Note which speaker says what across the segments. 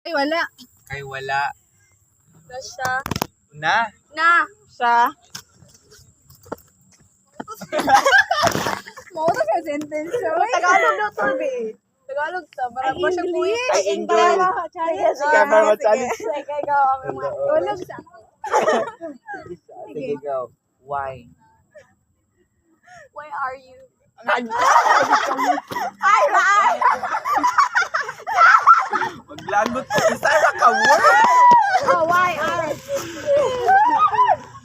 Speaker 1: Ay, wala.
Speaker 2: Kay wala.
Speaker 1: Na siya.
Speaker 2: Na.
Speaker 1: Na. Siya. Mauto siya sentence. Tagalog daw to, be. Tagalog to. Marami pa siya kuya.
Speaker 2: Ay, enjoy. Sige, para matali.
Speaker 1: Sige, ikaw. Tulog sa.
Speaker 2: Sige, go. Why?
Speaker 1: Why are you?
Speaker 2: Ay,
Speaker 1: Ay!
Speaker 2: maglagot ko. Isara ka, word!
Speaker 1: Oh, why are?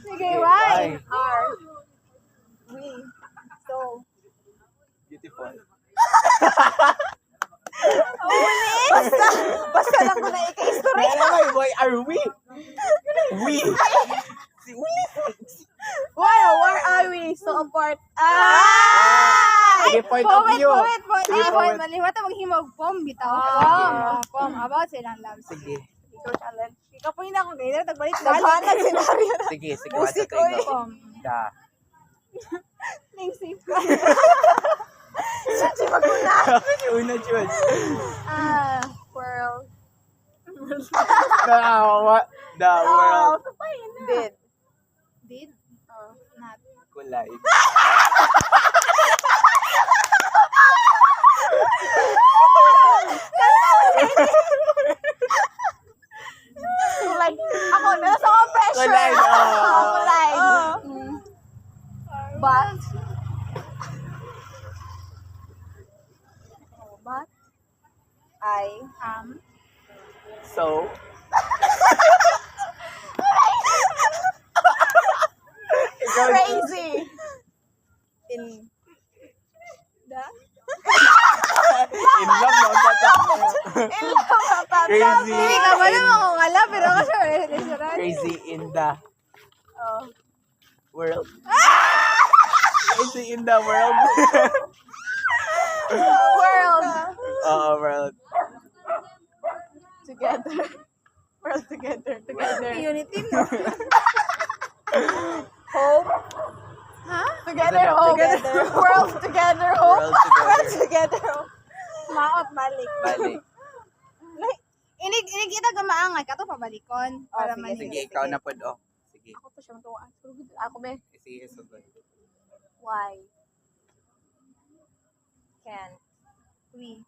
Speaker 1: Sige, why? Are. We. So.
Speaker 2: Beautiful.
Speaker 1: Basta lang ko na ika-history.
Speaker 2: Why are we? We. Si Uli.
Speaker 1: Why are we so apart?
Speaker 2: Sige, point of view. Sige,
Speaker 1: Point.
Speaker 2: point.
Speaker 1: Maliwata maghimog pom bitaw. Pom. About silang love.
Speaker 2: Sige.
Speaker 1: Ikaw challenge. Ikaw po hindi ako ganyan. Tagbalik. Naghanag senaryo na.
Speaker 2: Sige, what's the thing?
Speaker 1: Pom.
Speaker 2: Da.
Speaker 1: Ning safe ka. Suchi maguna.
Speaker 2: Una, Jules.
Speaker 1: World.
Speaker 2: What? The world.
Speaker 1: Did. Did? Not.
Speaker 2: Kulay.
Speaker 1: Like, ako, nasa ako pressure.
Speaker 2: Kulay,
Speaker 1: Kulay. But, I am
Speaker 2: So, ikaw,
Speaker 1: crazy. In the?
Speaker 2: in love mo, bata.
Speaker 1: In love,
Speaker 2: Crazy.
Speaker 1: Hindi ka ba naman kung alam, pero kasi
Speaker 2: Crazy in the
Speaker 1: Oh.
Speaker 2: world. Crazy in the world.
Speaker 1: World.
Speaker 2: World.
Speaker 1: Together. World together. Unity, no? Hope. Huh? Together,
Speaker 2: Together.
Speaker 1: hope. World together, hope.
Speaker 2: World together.
Speaker 1: World together, hope. Maot, balik.
Speaker 2: Balik.
Speaker 1: Inig kita gamaangay ka to pabalikon para
Speaker 2: Sige,
Speaker 1: manhid.
Speaker 2: sige, ikaw na po, oh. Sige.
Speaker 1: Ako to siya matuwa. Ako be.
Speaker 2: Sige, sugod.
Speaker 1: Why can we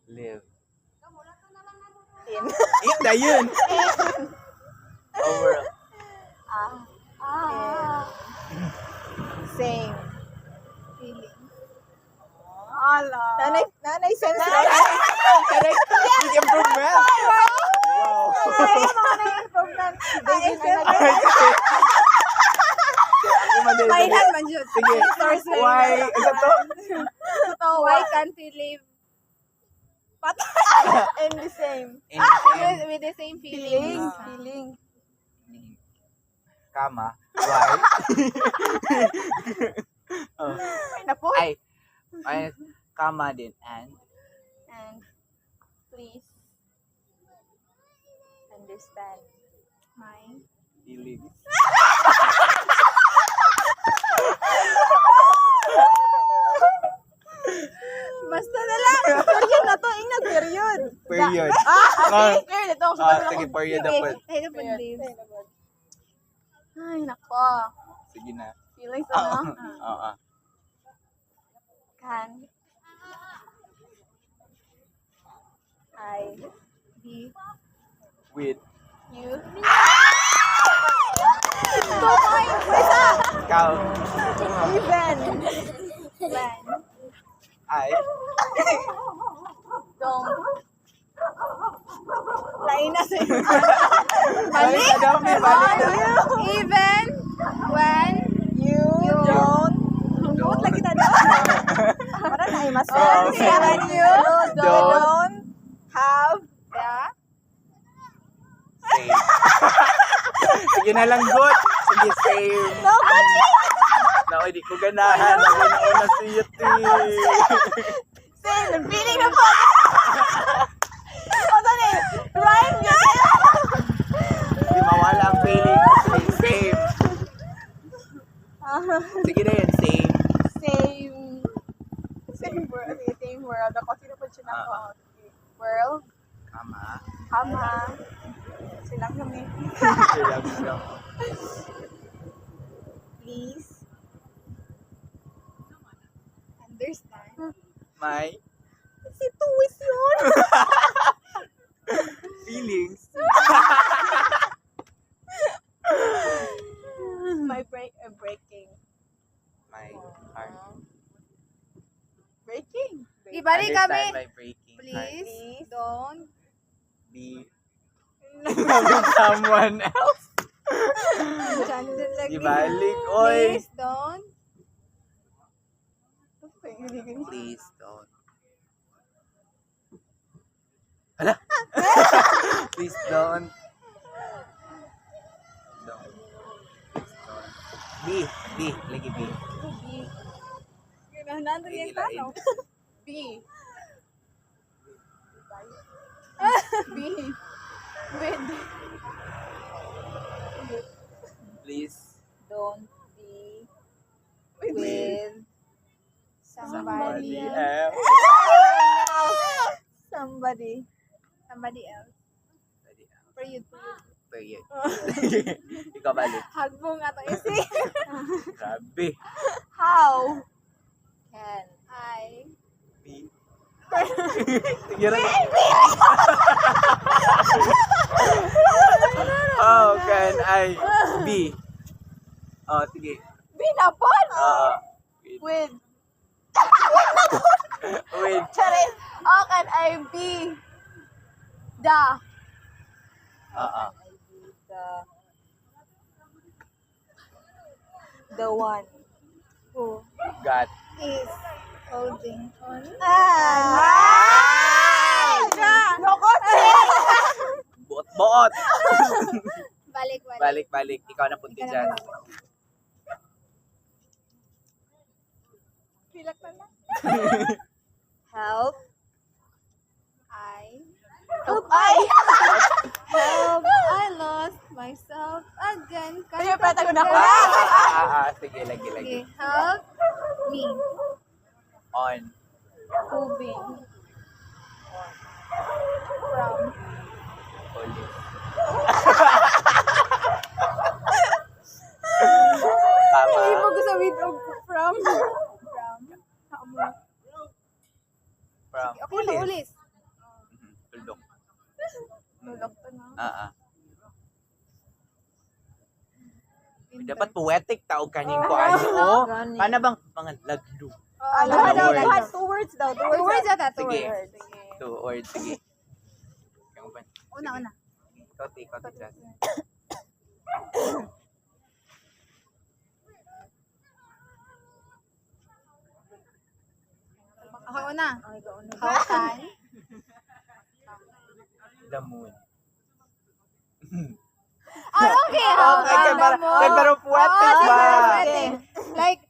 Speaker 2: Live.
Speaker 1: in
Speaker 2: Yun na yun. World.
Speaker 1: same feeling? Ala. Nanay sense.
Speaker 2: Correct. Big improvement. Wow. Ako mali.
Speaker 1: Kailan man yun?
Speaker 2: Sige. Why? Ano to?
Speaker 1: Why can't we live in the same?
Speaker 2: In the same.
Speaker 1: With the same feelings.
Speaker 2: Feeling. Kama. Why? Oh. Ay, kama din. And
Speaker 1: Please understand my
Speaker 2: feelings.
Speaker 1: basta na lang. Period na to. Ing nag-period.
Speaker 2: Period.
Speaker 1: Okay. Period ito.
Speaker 2: Sige, period na po.
Speaker 1: Ay, Ay, nako.
Speaker 2: Sige na.
Speaker 1: Feelings
Speaker 2: Oo.
Speaker 1: ano?
Speaker 2: Oo.
Speaker 1: Can I be
Speaker 2: With.
Speaker 1: you? 2 points. Isa.
Speaker 2: Ikaw.
Speaker 1: Even. When.
Speaker 2: Ay.
Speaker 1: Don't. Lain na sa'yo.
Speaker 2: Balik na daw, may balik na.
Speaker 1: Even when you don't. Don't lagi na daw. Para na mas.
Speaker 2: Oh, okay.
Speaker 1: When you don't have the
Speaker 2: Same. Sige na lang, good. Sige, same.
Speaker 1: no coaching.
Speaker 2: Naku, di ko ganahan. Ako na una siyot eh.
Speaker 1: Same. Feeling na po. O, tani. Rhyme yun.
Speaker 2: Hindi mawala ang feeling. Sige, same. Sige na yun, same.
Speaker 1: Same world. Same world. Ako, sino po siya na po? World.
Speaker 2: Kama.
Speaker 1: Hama. Silang kami.
Speaker 2: Silang.
Speaker 1: Please. Understand.
Speaker 2: My
Speaker 1: Si Tuwis yun.
Speaker 2: feelings.
Speaker 1: Breaking.
Speaker 2: My heart.
Speaker 1: Breaking. Ibalik kami.
Speaker 2: Understand my breaking heart.
Speaker 1: Please. Don't.
Speaker 2: Be with someone else.
Speaker 1: Jandun lagi.
Speaker 2: Ibalik, oy.
Speaker 1: Please don't.
Speaker 2: Please don't. Hala? Please don't. Don't. Please don't. Be. Lagi be.
Speaker 1: Nandun yung
Speaker 2: Hilain.
Speaker 1: tanong. B. B. With.
Speaker 2: Please.
Speaker 1: Don't be
Speaker 2: With
Speaker 1: somebody
Speaker 2: else.
Speaker 1: Somebody else.
Speaker 2: Period.
Speaker 1: Period.
Speaker 2: Ikaw balik.
Speaker 1: Hagbong ato isi.
Speaker 2: Grabe.
Speaker 1: How can I
Speaker 2: Be. Sige rin. How can I be? Oh, sige.
Speaker 1: binapon
Speaker 2: With.
Speaker 1: with charis? How can I be the the one who
Speaker 2: Got.
Speaker 1: is holding on.
Speaker 2: Buot.
Speaker 1: Balik.
Speaker 2: Balik. Ikaw na punti dyan.
Speaker 1: Pilak na lang. Help. Help I lost myself again. Kaya pata ko na ko.
Speaker 2: Sige, lagi.
Speaker 1: Okay, help me.
Speaker 2: On.
Speaker 1: Moving. From.
Speaker 2: Police.
Speaker 1: Hindi
Speaker 2: Tama.
Speaker 1: mo gusto with from.
Speaker 2: From.
Speaker 1: Okay, paulis.
Speaker 2: Tuldok.
Speaker 1: Tulog to na.
Speaker 2: Dapat poetic tao kaning ko ano.
Speaker 1: Gani.
Speaker 2: Kana bang mga laglu?
Speaker 1: Lahat.
Speaker 2: Two
Speaker 1: words daw. Two words ata.
Speaker 2: Sige. 2 words. Sige. Ikaw ba?
Speaker 1: Una.
Speaker 2: Ikaw, Jazz.
Speaker 1: Ako una. How can?
Speaker 2: The moon.
Speaker 1: Okay. How can the moon?
Speaker 2: Pero poetic
Speaker 1: Oo,
Speaker 2: ba?
Speaker 1: poetic. Like,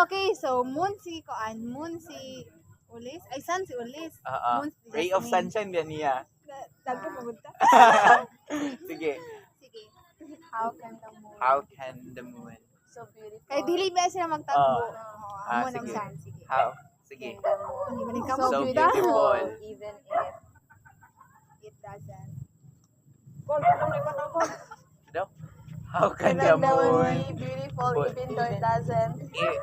Speaker 1: okay. So, moon si Koan. Moon si Ulis. Ay, sun si Ulis. Moon si
Speaker 2: Ray of
Speaker 1: Jasmine.
Speaker 2: sunshine yan niya.
Speaker 1: Dagko magunta.
Speaker 2: Sige.
Speaker 1: Sige. How can the moon?
Speaker 2: How can the moon?
Speaker 1: So beautiful. Kaya dili ba sila magtagbo? Moon ang
Speaker 2: Sige.
Speaker 1: sun. Sige.
Speaker 2: How? Sige.
Speaker 1: Hindi ba ka
Speaker 2: So beautiful.
Speaker 1: even if it doesn't.
Speaker 2: Ano? How can the moon?
Speaker 1: Beautiful
Speaker 2: But-
Speaker 1: even though it doesn't.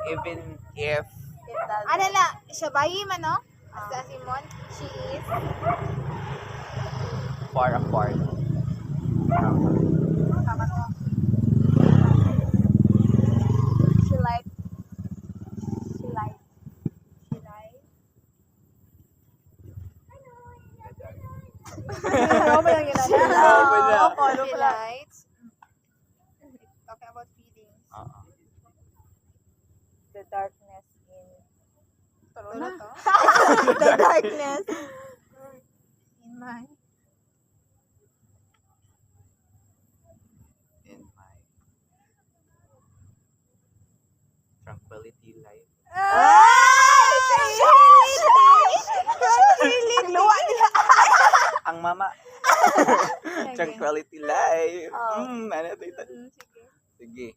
Speaker 2: Even if
Speaker 1: It doesn't. Ano na, siya bayi man, no? Sa Simon, she is
Speaker 2: far apart.
Speaker 1: she like Ano ba yung ginana?
Speaker 2: Ano ba na?
Speaker 1: She likes talking about feelings. The darkness in Tulo to? The darkness in my
Speaker 2: In my tranquility life.
Speaker 1: Luwa niya.
Speaker 2: Ang mama. Tranquility life. Ano ito?
Speaker 1: Sige.
Speaker 2: Sige.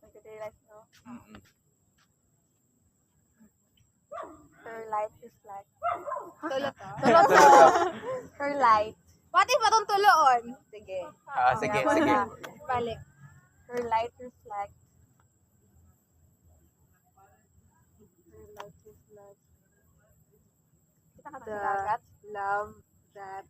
Speaker 1: Tranquility life, no?
Speaker 3: Her light reflect.
Speaker 1: Tulo to.
Speaker 3: Tulo to. Her light.
Speaker 1: Pati pa tong tuloon.
Speaker 3: Sige.
Speaker 2: Sige,
Speaker 3: Ako
Speaker 2: sige.
Speaker 3: na.
Speaker 1: Balik.
Speaker 3: Her light reflect. Her light reflect. Kita ka
Speaker 1: The
Speaker 3: sa dagat?
Speaker 1: love that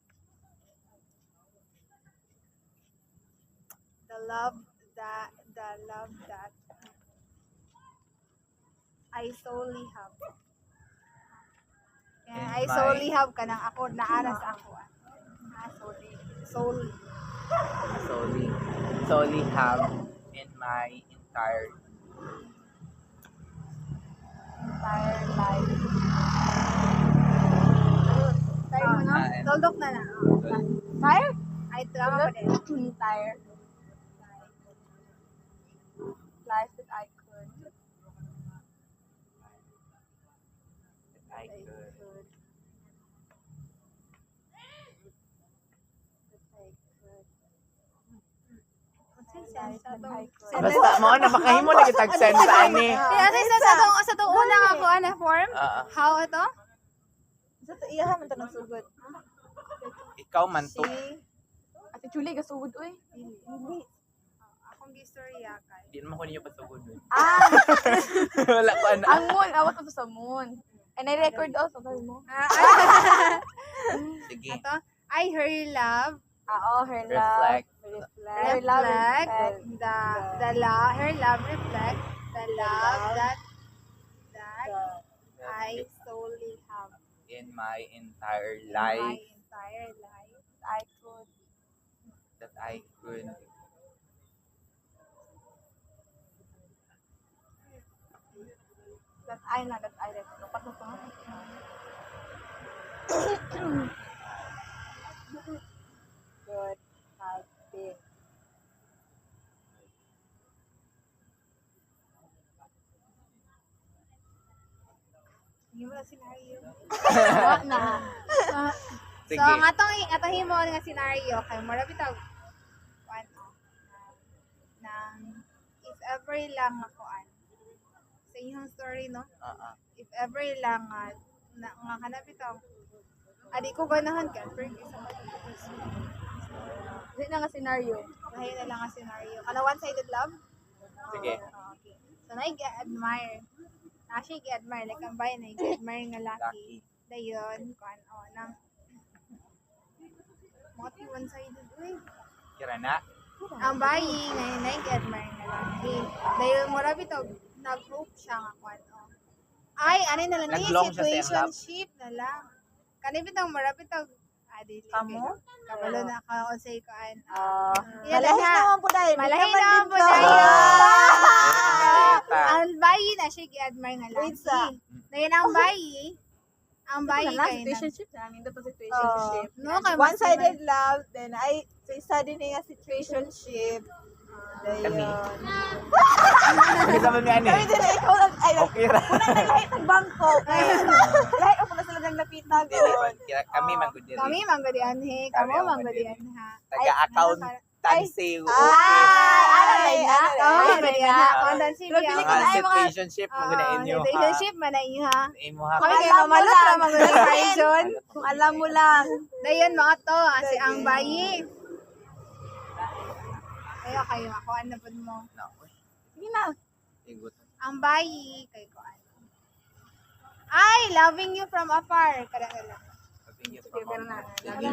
Speaker 1: I solely have.
Speaker 2: In
Speaker 1: Yan, I
Speaker 2: my-
Speaker 1: solely have ka nang ako naara sa ako. Solely.
Speaker 2: Solely have in my entire
Speaker 3: life. Tayo mo na?
Speaker 1: Tuldok na na.
Speaker 3: Tire?
Speaker 1: Ay, drama pa din.
Speaker 3: Tire. Life that I could.
Speaker 2: I could. Basta mo na makahimo na kitag send sa ani.
Speaker 1: Kaya sa to una nga ako ana form. How ito?
Speaker 3: Sa to iya man tanong sugod.
Speaker 2: Ikaw man to.
Speaker 3: Ate Julie gasugod oy.
Speaker 1: Hindi. Akong gistorya kay.
Speaker 2: Di naman ko ninyo pasugod.
Speaker 3: Ah,
Speaker 2: Wala ko ana.
Speaker 3: ang moon, awat mo sa moon. And I record also sabi mo.
Speaker 2: Sige.
Speaker 1: Ito, I her love.
Speaker 3: Her love.
Speaker 2: Reflect.
Speaker 3: Her love reflect.
Speaker 1: Her love reflect the love that I solely have
Speaker 2: In my entire
Speaker 1: in my
Speaker 2: life
Speaker 1: entire life.
Speaker 3: I could.
Speaker 2: that I could.
Speaker 3: That I record. Dapat mo pa. Good. Have been.
Speaker 1: Hindi mo na scenario.
Speaker 3: Na.
Speaker 2: Sige.
Speaker 1: So, ang atong himo nga scenario kay mura bitaw nang if ever lang ako sa inyong story no, if ever lang nga hanap ito adi ko ganahan ka pero isa pa
Speaker 3: Hindi na nga scenario.
Speaker 1: kahit na lang ang scenario kana one-sided love.
Speaker 2: Sige.
Speaker 1: Okay, so nai-admire siya i-admire like ang bayan na i-admire nga laki dayon kuan nang moti one-sided
Speaker 2: Kira na.
Speaker 1: ang bayi ngayon nai-admire nga laki dayon mura bitaw nag-hope siya nga kuan ay ano na lang ni
Speaker 2: Nag-long siya sa
Speaker 1: situationship na lang kani bitaw mura bitaw dili
Speaker 3: Kamo?
Speaker 1: kabalo na ka unsay kuan
Speaker 3: Malahi naman po dahil.
Speaker 1: malahi na po ang bayi na siya i-admire nga laki dayon ang bayi kay
Speaker 3: situationship na. Hindi to situationship.
Speaker 1: no kay
Speaker 4: One-sided love, then sa isa din nga situationship.
Speaker 2: Kami. Bisa man yan
Speaker 4: Kami
Speaker 2: eh.
Speaker 4: din ikaw lang, ay,
Speaker 2: Okay ra.
Speaker 4: unang lahat ng bangko. Lahat ako na sila nang napita ko.
Speaker 2: Kira kami man gud diri.
Speaker 1: kami manggodian he kamo
Speaker 2: Kami ang
Speaker 1: manggodian ha
Speaker 2: Taga-accountancy
Speaker 4: Ay,
Speaker 2: office.
Speaker 1: kamo manggodian ha accountancy biya
Speaker 2: Mga situationship mo gina inyo ha.
Speaker 1: relationship man na inyo ha
Speaker 2: Imo ha.
Speaker 1: kami kay mamalot ra manggodian version
Speaker 4: Kung alam mo lang.
Speaker 1: dayon mga to si ang bayi kaya kayo ako ano pud mo
Speaker 2: No.
Speaker 3: Sige na.
Speaker 2: Igot.
Speaker 1: ang bayi kay ko ano ay loving you from afar kada lang loving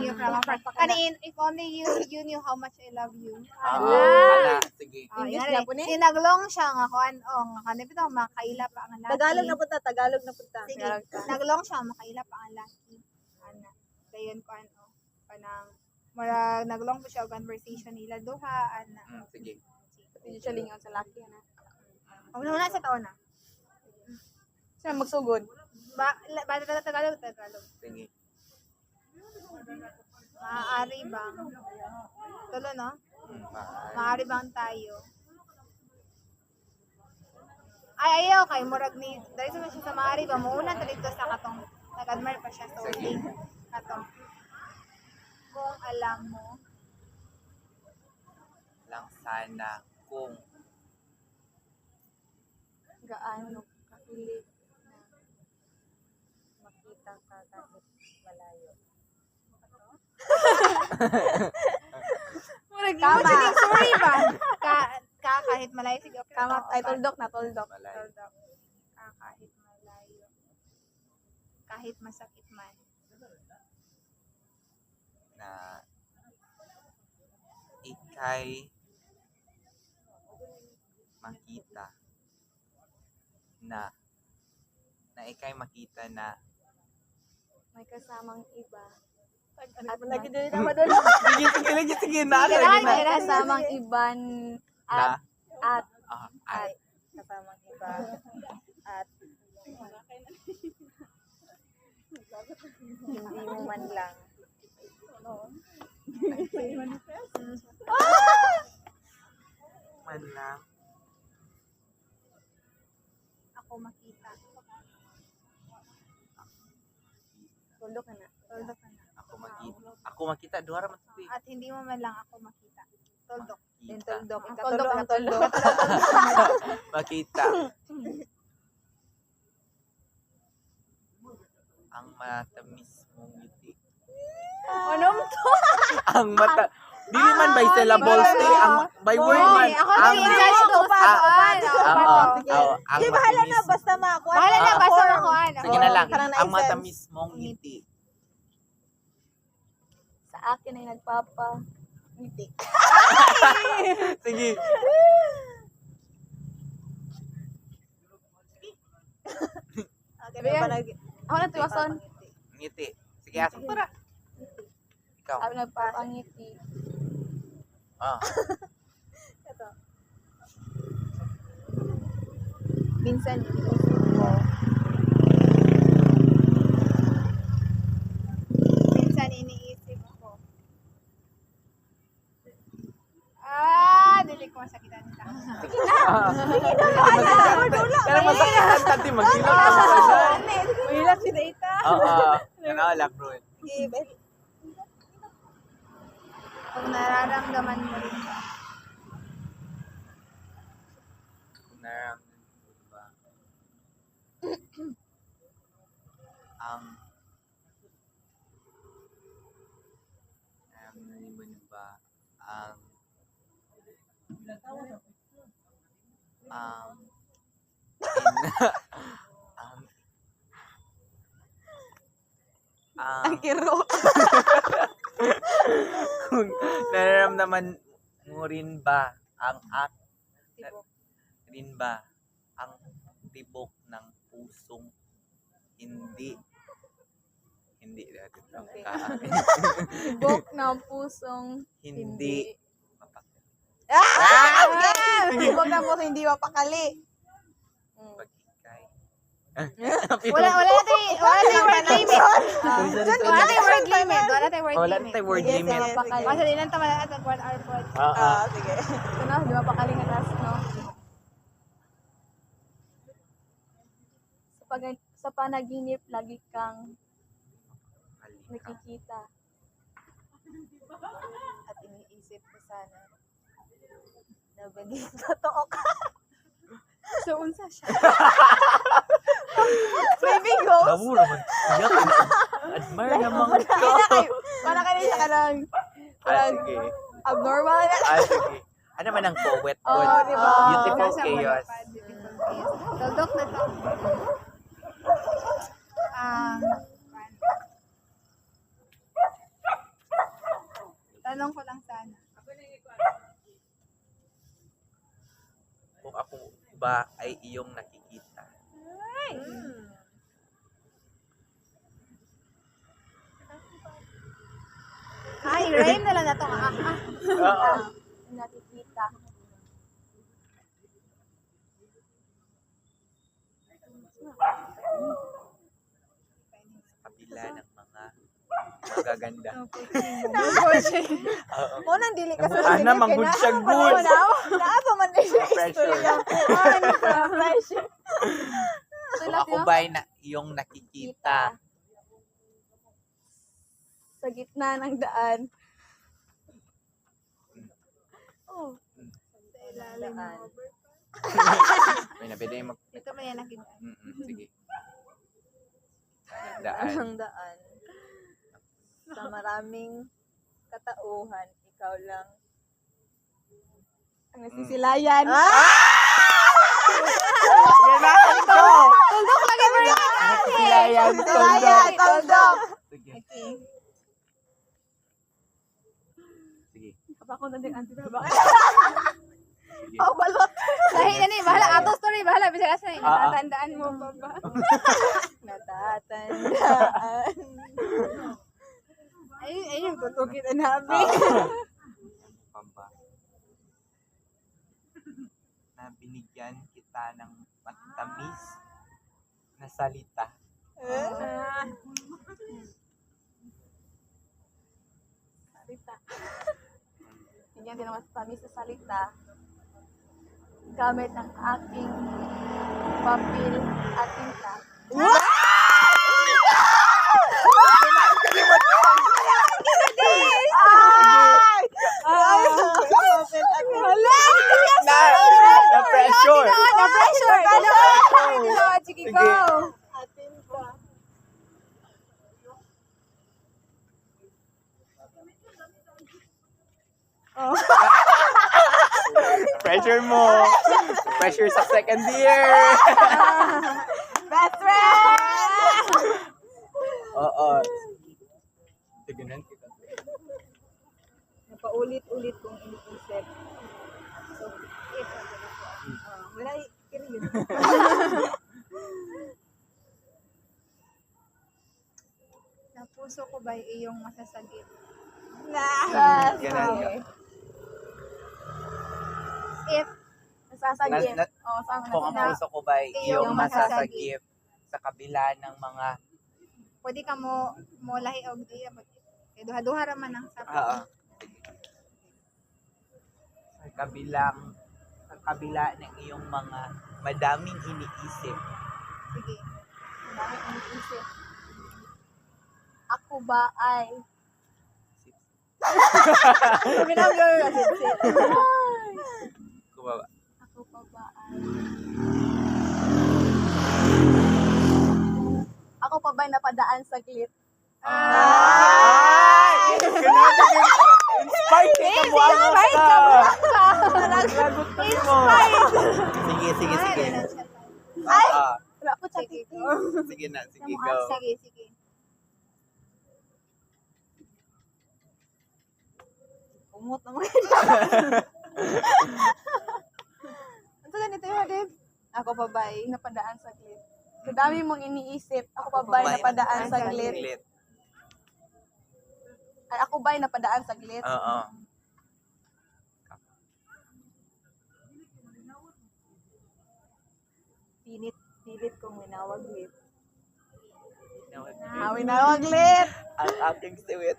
Speaker 1: you from afar kanin if only you knew how much I love you
Speaker 2: Ala, sige.
Speaker 3: English
Speaker 1: yan
Speaker 3: na po ni?
Speaker 1: Sinaglong siya nga kuan nga kanip ito makaila pa ang laki.
Speaker 4: Tagalog na punta, Tagalog na punta.
Speaker 1: Sige. Naglong siya makaila pa ang laki. Ana. Dayon kuan kanang mura naglong po siya og conversation nila duha ana.
Speaker 2: Sige.
Speaker 3: Hindi siya lingaw sa laki na.
Speaker 1: Una sa taon na.
Speaker 3: Siya magsugod.
Speaker 1: Tagalog.
Speaker 2: Sige.
Speaker 1: Maaari bang tulo no? Maaari bang tayo? Ay ayaw kay murag ni dahil sa siya sa maaari ba muuna dito sa katong nag-admire pa siya sa uling katong kung alam mo
Speaker 2: Lang sana kung
Speaker 3: Gaano kapilit
Speaker 1: Murag
Speaker 3: Tama.
Speaker 1: yun yung story ba? Kahit malayo sige okay.
Speaker 3: Tama, ay tuldok na, tuldok.
Speaker 2: Malay.
Speaker 1: Tuldok. Kahit malayo. Kahit masakit man.
Speaker 2: Na ikay makita na ikay makita na
Speaker 3: May kasamang iba.
Speaker 4: At lagi din na madula.
Speaker 2: sige na
Speaker 1: Kailangan
Speaker 3: May
Speaker 1: kailangan
Speaker 3: kasamang iban
Speaker 2: na
Speaker 3: at
Speaker 2: ay
Speaker 4: Kasamang iba. At hindi mo man lang.
Speaker 2: man lang
Speaker 1: ako makita.
Speaker 3: tuldok na.
Speaker 1: Tuldok ka na.
Speaker 2: ako makita duha ra man to,
Speaker 1: At hindi mo man lang ako makita. Tuldok.
Speaker 4: Yung
Speaker 2: makita.
Speaker 4: tuldok.
Speaker 3: Ang
Speaker 4: Ikatulo
Speaker 3: tuldok,
Speaker 4: ang
Speaker 3: ang tuldok.
Speaker 2: Makita. Ang matamis mong ngiti.
Speaker 1: Anong to?
Speaker 2: Ang mata dili man by syllables te, ang by word man.
Speaker 1: Ako
Speaker 2: Ang
Speaker 1: tingin ko pa.
Speaker 2: ang
Speaker 4: Di bahala na
Speaker 2: matamis.
Speaker 4: basta makuha.
Speaker 1: Bahala na, basta makuha na.
Speaker 2: Sige na lang.
Speaker 4: Parang
Speaker 2: Ang
Speaker 4: na-sense.
Speaker 2: matamis mong ngiti.
Speaker 3: Sa akin ay nagpapa.
Speaker 4: Ngiti.
Speaker 2: Sige.
Speaker 4: Okay, may panag...
Speaker 3: Ako na tiwason.
Speaker 2: Ngiti. Sige aso. Ikaw.
Speaker 3: Sabi nagpapangiti.
Speaker 2: Ah.
Speaker 4: Ito.
Speaker 3: Minsan iniisip ko.
Speaker 1: Minsan iniisip ko. Dili ko masakitan nila.
Speaker 2: Kaya masakit tati magilap ka sa kanan.
Speaker 4: Mahilap si Data.
Speaker 2: Oo. Kanawala bro.
Speaker 4: Give.
Speaker 1: Kung nararamdaman mo rin ba?
Speaker 2: Nararamdaman mo ba ang nararamdaman mo ba ang
Speaker 4: Ang kiro.
Speaker 2: kung nararamdaman mo rin ba ang rin ba ang tibok ng pusong hindi dati
Speaker 3: Tibok ng pusong
Speaker 2: hindi
Speaker 4: Tibok na po hindi mapakali.
Speaker 2: pagkikay.
Speaker 1: Wala tayong word limit. Wala tayong word limit. Wala tayong word
Speaker 2: Wala
Speaker 1: limit.
Speaker 2: tayong word
Speaker 4: Yes,
Speaker 2: limit.
Speaker 4: yes.
Speaker 3: Mapakali.
Speaker 1: Kasi di lang tama at 1 hour po.
Speaker 4: Sige.
Speaker 3: Ito na, di mapakali nga last, no? Sa panaginip, lagi kang nakikita.
Speaker 4: At iniisip ko sana na bagay totoo ka.
Speaker 1: So, unsa siya?
Speaker 4: Baby ghost.
Speaker 2: Labo naman. Iyak. Admire naman ko.
Speaker 4: Para kanina ka lang.
Speaker 2: Sige.
Speaker 4: Abnormal na.
Speaker 2: Sige. Ano man ang poet
Speaker 3: Oo,
Speaker 2: good?
Speaker 3: di ba?
Speaker 2: Beautiful
Speaker 1: Nasa
Speaker 2: chaos.
Speaker 1: malapad, beautiful chaos. Tuldok na to. Tanong ko lang sana.
Speaker 2: Kung ako ba ay iyong nakikita.
Speaker 1: Rhyme na lang na to.
Speaker 2: Oo.
Speaker 3: Nakikita.
Speaker 2: Kabila ng mga magaganda.
Speaker 4: Mo nang dili ka sa
Speaker 2: Ana manggod siya good.
Speaker 4: Naapa man na siya.
Speaker 2: Pressure.
Speaker 4: Pressure.
Speaker 2: Kung ako ba ay iyong nakikita.
Speaker 3: Sa gitna ng daan.
Speaker 1: Sa ilalim mo.
Speaker 2: May napwede mag...
Speaker 1: Ito ba yan nakita?
Speaker 2: Sige. Daan.
Speaker 4: Anong daan? Sa maraming katauhan, ikaw lang.
Speaker 3: Ang nasisilayan.
Speaker 2: Ganahan ko!
Speaker 3: Tuldok lagi mo rin.
Speaker 2: Silayan,
Speaker 3: Silayan, tuldok.
Speaker 2: Sige.
Speaker 3: Okay.
Speaker 2: Sige.
Speaker 3: Kapag ako nandang anti-baba.
Speaker 2: Sige.
Speaker 3: Oh, balot.
Speaker 1: Dahil na ni, bahala. Ato story, bahala. Bisa kasi, natatandaan mo pa ba?
Speaker 4: Natatandaan.
Speaker 1: Ay, yung tutugin na namin.
Speaker 2: Pamba. Na binigyan kita ng matamis na salita.
Speaker 3: Salita. Bigyan din naman sa tamis sa salita. Gamit ang aking papel at tinta.
Speaker 2: Na pressure.
Speaker 1: Na-pressure! Sige,
Speaker 2: Sige.
Speaker 1: go!
Speaker 2: Pressure mo. Pressure sa second year.
Speaker 3: Best friend!
Speaker 2: Oo. Sige na.
Speaker 4: Napaulit-ulit kong iniisip. So, wala i-period.
Speaker 1: Na puso ko ba iyong masasagip?
Speaker 3: Yes.
Speaker 2: Ganun ka.
Speaker 1: If
Speaker 3: Nasasagin.
Speaker 2: Na-
Speaker 3: Oo, sama
Speaker 2: Kung ang
Speaker 3: na.
Speaker 2: puso ko ba iyong masasagip sa kabila ng mga
Speaker 1: pwede ka mo lahi og di kay duha-duha ra man ang sapo.
Speaker 2: sa kabila ng iyong mga madaming iniisip.
Speaker 1: Sige.
Speaker 3: Ang dami kong isip. Ako ba ay
Speaker 2: Kumaba.
Speaker 3: Ako pa ba ay Ako pa ba'y napadaan sa glit?
Speaker 2: Ay! Ganun din. Inspired ka mo ang Lagot pa mo. Sige.
Speaker 3: Ay!
Speaker 2: Ah,
Speaker 3: Wala po sa
Speaker 1: Sige,
Speaker 3: titi.
Speaker 1: go.
Speaker 2: sige na, sige go.
Speaker 1: Sige.
Speaker 4: Umot naman.
Speaker 3: Ano ganito yun, Dave?
Speaker 4: Ako pa ba
Speaker 3: Napadaan sa glit. Sa dami mong iniisip, ako pa ba'y napadaan sa glit?
Speaker 2: Glit.
Speaker 3: Ay, ako ba'y napadaan sa glit?
Speaker 2: Oo.
Speaker 4: pilit kong winawag with
Speaker 3: Winawag glit!
Speaker 2: Ang aking siwit.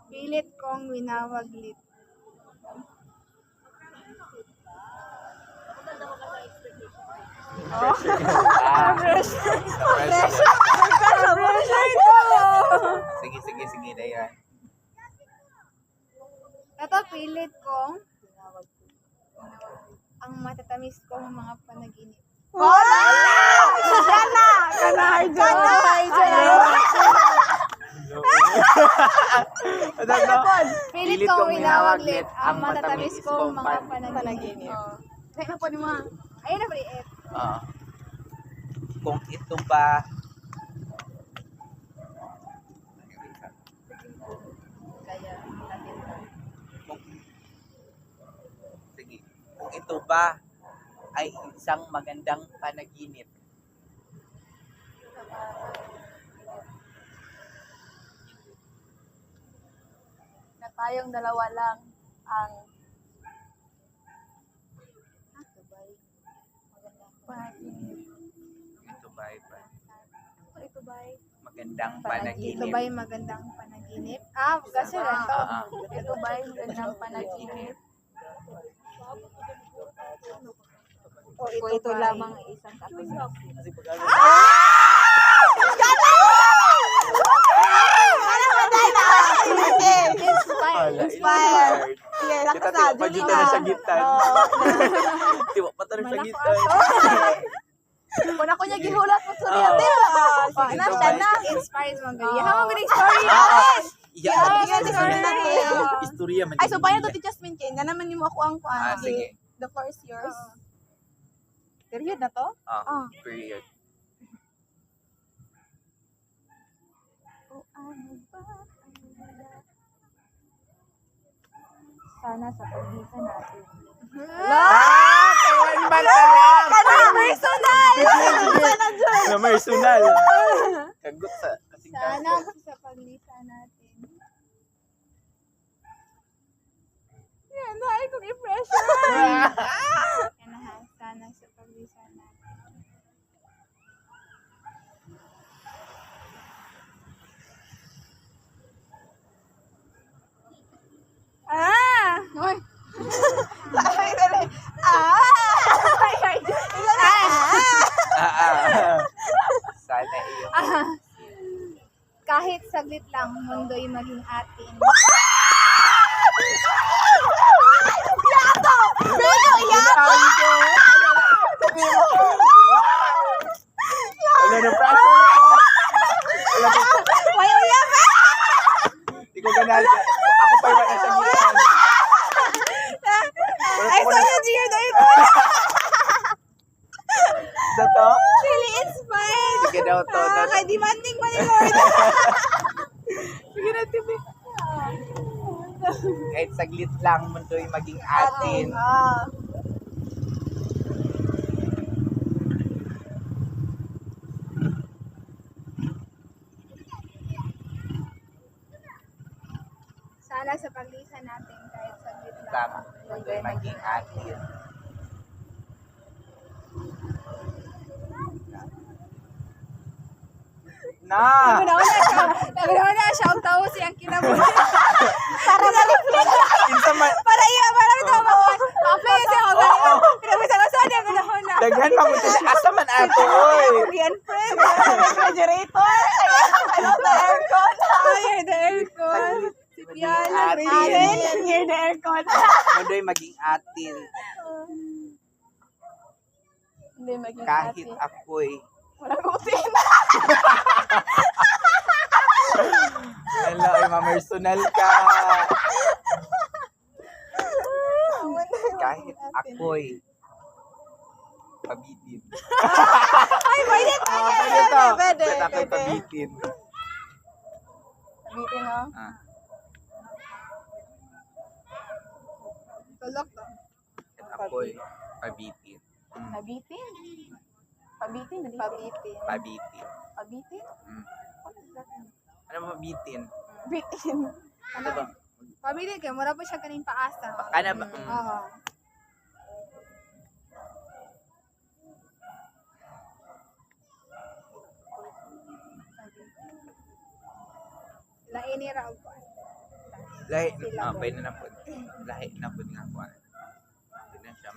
Speaker 1: Pilit kong winawaglit.
Speaker 2: Sige, Dayan.
Speaker 1: Ito, pilit kong ang matatamis kong mga panaginip.
Speaker 3: Wala! Kana! Kana, Arjo!
Speaker 1: Pilit kong winawaglit ang matatamis kong mga panaginip.
Speaker 3: Kaya na po ni mga.
Speaker 1: Ayun na po eh.
Speaker 2: Kung ito ba
Speaker 4: kaya natin
Speaker 2: kung ito ba ay isang magandang panaginip.
Speaker 3: Na tayong dalawa lang ang panaginip.
Speaker 2: Ito ba ay
Speaker 3: Ito ba'y
Speaker 2: magandang
Speaker 1: Ito
Speaker 2: panaginip?
Speaker 1: ba'y magandang panaginip? Kasi lang to.
Speaker 3: Ito ba'y magandang panaginip?
Speaker 1: O
Speaker 4: kung ito
Speaker 1: ba'y-
Speaker 4: lamang ay isang kapinisip.
Speaker 2: Kasi pag
Speaker 1: Inspired.
Speaker 2: Inspired.
Speaker 3: Sige,
Speaker 2: Kita
Speaker 3: lakas
Speaker 2: tayo,
Speaker 3: na.
Speaker 2: pajuta na siya gitan. Tiwa pa tayo siya
Speaker 1: Malako
Speaker 2: gitan.
Speaker 3: Kung ako niya gihulat mo sa
Speaker 2: Oo.
Speaker 3: ate.
Speaker 2: Sige,
Speaker 3: Na,
Speaker 2: sabay.
Speaker 3: siya na.
Speaker 1: Inspired mo gali. How ang galing story?
Speaker 2: Iya,
Speaker 1: Yeah,
Speaker 2: ano
Speaker 3: sige,
Speaker 2: istorya
Speaker 3: sige,
Speaker 2: natin?
Speaker 1: sige.
Speaker 2: Istorya man.
Speaker 3: Ay, so
Speaker 2: din
Speaker 3: paano
Speaker 2: iya.
Speaker 3: to ti Jasmine Kane? Na naman yung ako ang kuan.
Speaker 2: Sige.
Speaker 3: The floor is yours.
Speaker 1: Oo.
Speaker 3: Period na to?
Speaker 2: Ah, period.
Speaker 3: O ano ba? Sana sa pagbisa natin.
Speaker 2: Kawan ba lang?
Speaker 3: Personal!
Speaker 2: Na personal. Kagot sa kasing
Speaker 1: Sana sa paglisa natin.
Speaker 3: Yan na, ay kong impression.
Speaker 1: Yan na ha. Sana sa paglisa natin.
Speaker 3: Uy. Ay, dali. Ay, ay. Ikaw na.
Speaker 2: Sana iyo.
Speaker 1: Kahit saglit lang, mundo'y maging atin.
Speaker 3: Pero, yato.
Speaker 2: Wala na pressure ko. Wala na.
Speaker 3: May uyak.
Speaker 2: Hindi ko ganal. Ako pa yung nasa gitan.
Speaker 3: Ay, sana Gio dahil ko.
Speaker 2: Sa to?
Speaker 3: Really inspired.
Speaker 2: Sige daw to.
Speaker 3: Kay demanding pa ni Lord.
Speaker 2: Sige na, Tibi. Kahit saglit lang, mundo'y maging atin.
Speaker 1: Sana sa paglisa natin, kahit saglit lang.
Speaker 2: Tama. Mundo'y maging atin. Na!
Speaker 1: Naguna na siya ang tao siyang kinabuhi.
Speaker 3: Para na-reflect.
Speaker 2: Kinsa man,
Speaker 3: Para iya, para ito ako.
Speaker 1: Mapay siya ako galing. Kinabisa ko sa niya gulahon na.
Speaker 2: daghan pa mo tayo. Asa man ato, oy!
Speaker 3: Korean friend. Refrigerator. Ano sa aircon?
Speaker 1: Fire the aircon. Si Piano.
Speaker 3: Atin. Here the aircon.
Speaker 2: Mundo'y maging atin.
Speaker 3: Hindi maging
Speaker 2: Kahit
Speaker 3: atin.
Speaker 2: ako'y
Speaker 3: Walang utin.
Speaker 2: hello, ay ma-personal ka. Kahit ako'y pabitin.
Speaker 3: Ay, pwede,
Speaker 2: Pwede to.
Speaker 3: Pwede,
Speaker 2: Kahit ako'y
Speaker 3: pwede.
Speaker 2: pabitin.
Speaker 3: Sabitin, no?
Speaker 2: Ah.
Speaker 1: Tulok to.
Speaker 2: Kahit ako'y pabitin.
Speaker 3: Nabitin. Pabitin, dali.
Speaker 1: Pabitin.
Speaker 2: Pabitin.
Speaker 3: Pabitin?
Speaker 2: Mm. Ano mabitin?
Speaker 3: Bitin.
Speaker 2: Ano ba?
Speaker 1: Pabitin kayo. Mura po siya kaning paasa.
Speaker 2: Ano ba?
Speaker 1: Oo. Laini ra og kuan.
Speaker 2: Lahi, pwede na po. Lahi na po nga po. Hindi na siya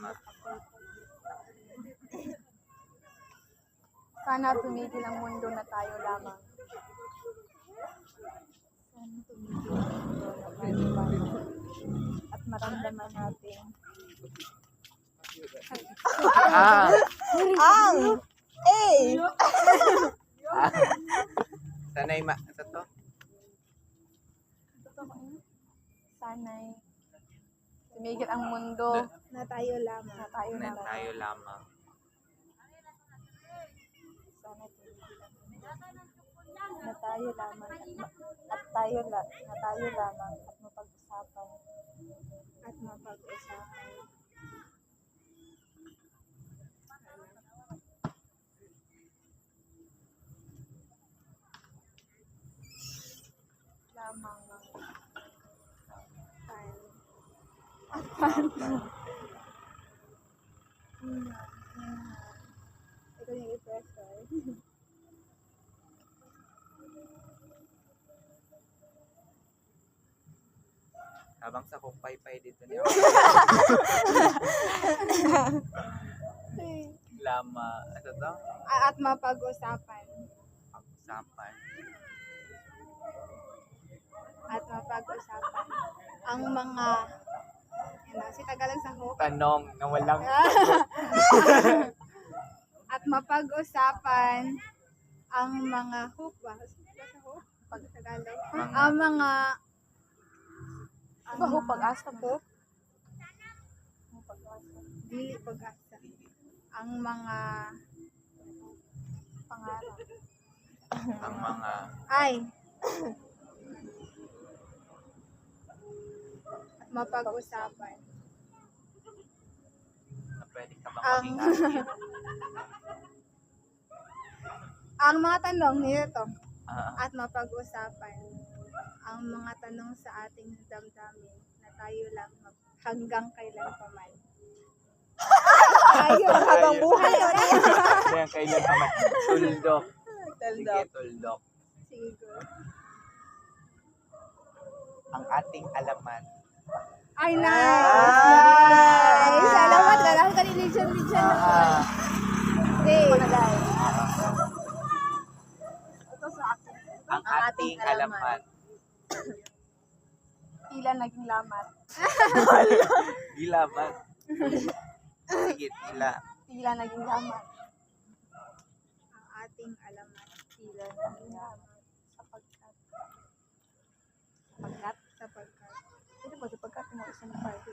Speaker 3: Sana tumigil ang mundo na tayo lamang.
Speaker 1: Sana tumigil ang mundo na tayo lamang. At maramdaman natin.
Speaker 2: Ah!
Speaker 3: Ang! Eh!
Speaker 2: Ah. Sanay sa to?
Speaker 3: Sana'y tumigil ang mundo
Speaker 1: Na tayo lamang.
Speaker 3: na tayo
Speaker 2: Na
Speaker 3: lamang.
Speaker 2: tayo lamang.
Speaker 1: Sana tumigil ang mundo.
Speaker 3: Na tayo lamang at tayo na tayo lamang at mapag-usapan.
Speaker 1: At mapag-usapan.
Speaker 3: Lamang ng
Speaker 1: Ito yung i-pressure.
Speaker 2: Habang sa kumpay-pay dito niya. Lama. Ano to?
Speaker 1: At mapag-usapan.
Speaker 2: Pag-usapan.
Speaker 1: At mapag-usapan ang mga Si Tagalog sa hook.
Speaker 2: Tanong na walang
Speaker 1: At mapag-usapan ang mga hook ba? Sa hook? Pag Tagalog.
Speaker 2: Mga-
Speaker 1: Ang mga
Speaker 3: Ba ho pag-asa po?
Speaker 1: dili pag-asa. Ang mga
Speaker 3: Pangarap.
Speaker 2: ang mga
Speaker 1: ay at mapag-usapan
Speaker 2: na pwede ka bang
Speaker 1: ang
Speaker 2: maging artist?
Speaker 1: ang mga tanong nito
Speaker 2: Ah,
Speaker 1: at mapag-usapan ang mga tanong sa ating damdamin na tayo lang hanggang kailan pa man. Tayo habang buhay yun.
Speaker 2: kaya kailan pa man. Tuldok. Sige,
Speaker 3: Tuldok.
Speaker 2: tuldok.
Speaker 1: Sige.
Speaker 2: Ang ating alaman.
Speaker 1: Ay, nice! Salamat ka lang ka ni Lijan.
Speaker 2: Ah,
Speaker 1: Hey.
Speaker 3: Ito sa akin.
Speaker 2: ang ating alaman.
Speaker 3: Tila naging lamat.
Speaker 2: Gilaman. Sige, tila.
Speaker 3: Tila naging lamat.
Speaker 1: Ang ating alaman.
Speaker 3: Tila naging lamat. Sapagkat.
Speaker 1: Sapagkat.
Speaker 3: Ito ba sapagkat mo isang party?